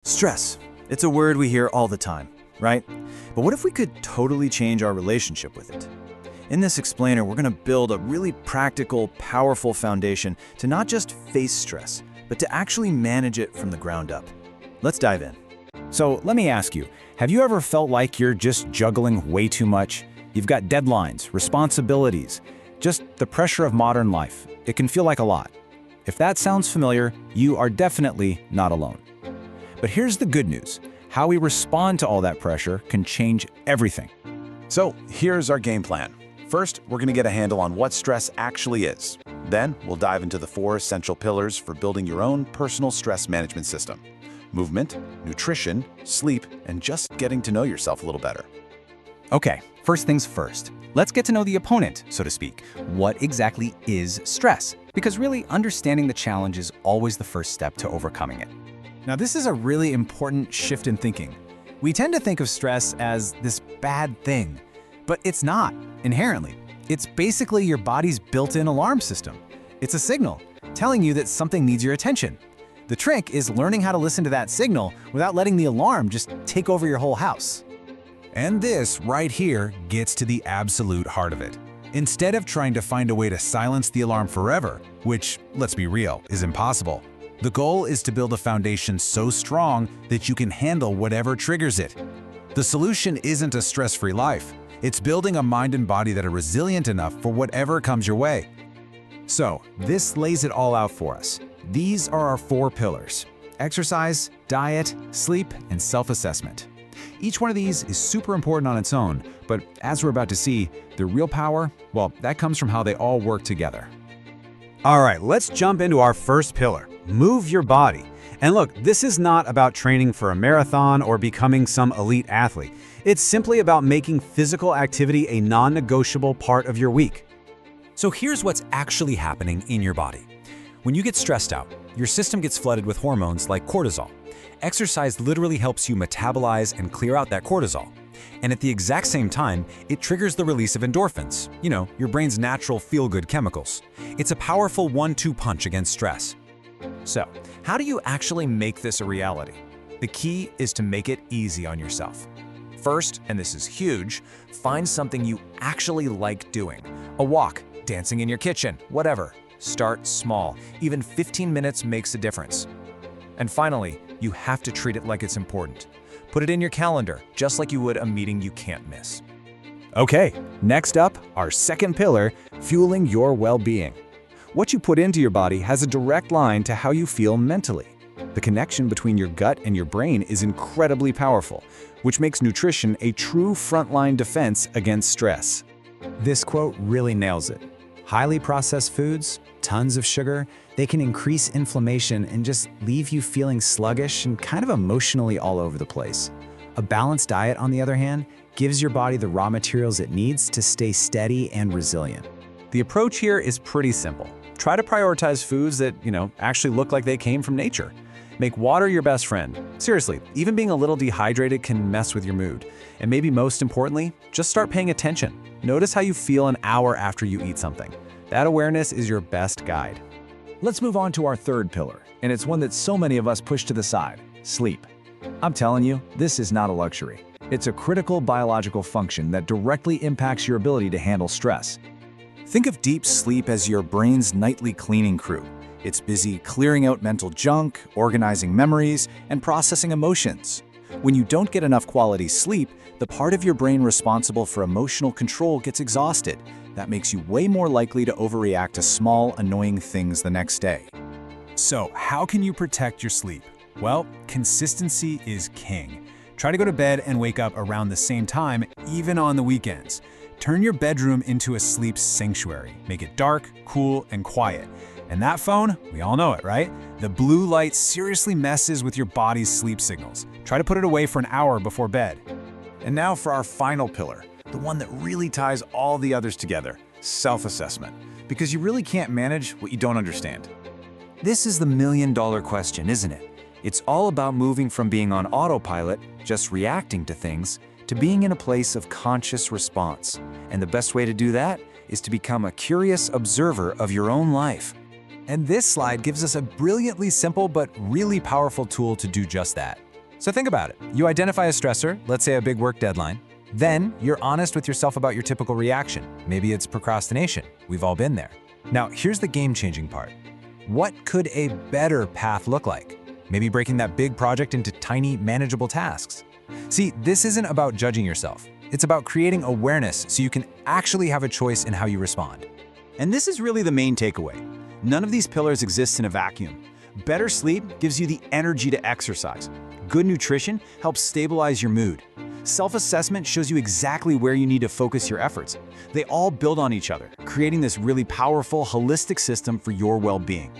Stress. It's a word we hear all the time, right? But what if we could totally change our relationship with it? In this explainer, we're going to build a really practical, powerful foundation to not just face stress, but to actually manage it from the ground up. Let's dive in. So let me ask you, have you ever felt like you're just juggling way too much? You've got deadlines, responsibilities, just the pressure of modern life. It can feel like a lot. If that sounds familiar, you are definitely not alone. But here's the good news. How we respond to all that pressure can change everything. So here's our game plan. First, we're going to get a handle on what stress actually is. Then, we'll dive into the 4 essential pillars for building your own personal stress management system: movement, nutrition, sleep, and just getting to know yourself a little better. Okay, first things first. Let's get to know the opponent, so to speak. What exactly is stress? Because really, understanding the challenge is always the first step to overcoming it. Now, this is a really important shift in thinking. We tend to think of stress as this bad thing, but it's not, inherently. It's basically your body's built-in alarm system. It's a signal telling you that something needs your attention. The trick is learning how to listen to that signal without letting the alarm just take over your whole house. And this right here gets to the absolute heart of it. Instead of trying to find a way to silence the alarm forever, which, let's be real, is impossible, the goal is to build a foundation so strong that you can handle whatever triggers it. The solution isn't a stress-free life. It's building a mind and body that are resilient enough for whatever comes your way. So, this lays it all out for us. These are our 4 pillars: exercise, diet, sleep, and self-assessment. Each one of these is super important on its own, but as we're about to see, the real power, well, that comes from how they all work together. All right, let's jump into our first pillar. Move your body. And look, this is not about training for a marathon or becoming some elite athlete. It's simply about making physical activity a non-negotiable part of your week. So here's what's actually happening in your body. When you get stressed out, your system gets flooded with hormones like cortisol. Exercise literally helps you metabolize and clear out that cortisol. And at the exact same time, it triggers the release of endorphins, your brain's natural feel-good chemicals. It's a powerful 1-2 punch against stress. So, how do you actually make this a reality? The key is to make it easy on yourself. First, and this is huge, find something you actually like doing. A walk, dancing in your kitchen, whatever. Start small. Even 15 minutes makes a difference. And finally, you have to treat it like it's important. Put it in your calendar, just like you would a meeting you can't miss. Okay, next up, our second pillar, fueling your well-being. What you put into your body has a direct line to how you feel mentally. The connection between your gut and your brain is incredibly powerful, which makes nutrition a true frontline defense against stress. This quote really nails it. Highly processed foods, tons of sugar, they can increase inflammation and just leave you feeling sluggish and kind of emotionally all over the place. A balanced diet, on the other hand, gives your body the raw materials it needs to stay steady and resilient. The approach here is pretty simple. Try to prioritize foods that, actually look like they came from nature. Make water your best friend. Seriously, even being a little dehydrated can mess with your mood. And maybe most importantly, just start paying attention. Notice how you feel an hour after you eat something. That awareness is your best guide. Let's move on to our third pillar, and it's one that so many of us push to the side: sleep. I'm telling you, this is not a luxury. It's a critical biological function that directly impacts your ability to handle stress. Think of deep sleep as your brain's nightly cleaning crew. It's busy clearing out mental junk, organizing memories, and processing emotions. When you don't get enough quality sleep, the part of your brain responsible for emotional control gets exhausted. That makes you way more likely to overreact to small, annoying things the next day. So, how can you protect your sleep? Well, consistency is king. Try to go to bed and wake up around the same time, even on the weekends. Turn your bedroom into a sleep sanctuary. Make it dark, cool, and quiet. And that phone, we all know it, right? The blue light seriously messes with your body's sleep signals. Try to put it away for an hour before bed. And now for our final pillar, the one that really ties all the others together: self-assessment. Because you really can't manage what you don't understand. This is the million-dollar question, isn't it? It's all about moving from being on autopilot, just reacting to things, to being in a place of conscious response. And the best way to do that is to become a curious observer of your own life. And this slide gives us a brilliantly simple but really powerful tool to do just that. So think about it. You identify a stressor, let's say a big work deadline. Then you're honest with yourself about your typical reaction. Maybe it's procrastination. We've all been there. Now, here's the game-changing part. What could a better path look like? Maybe breaking that big project into tiny, manageable tasks. See, this isn't about judging yourself. It's about creating awareness so you can actually have a choice in how you respond. And this is really the main takeaway. None of these pillars exist in a vacuum. Better sleep gives you the energy to exercise. Good nutrition helps stabilize your mood. Self-assessment shows you exactly where you need to focus your efforts. They all build on each other, creating this really powerful, holistic system for your well-being.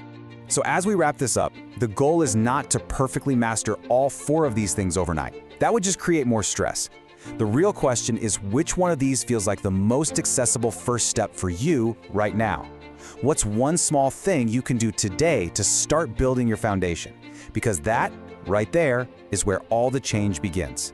So as we wrap this up, the goal is not to perfectly master all 4 of these things overnight. That would just create more stress. The real question is which one of these feels like the most accessible first step for you right now? What's one small thing you can do today to start building your foundation? Because that, right there, is where all the change begins.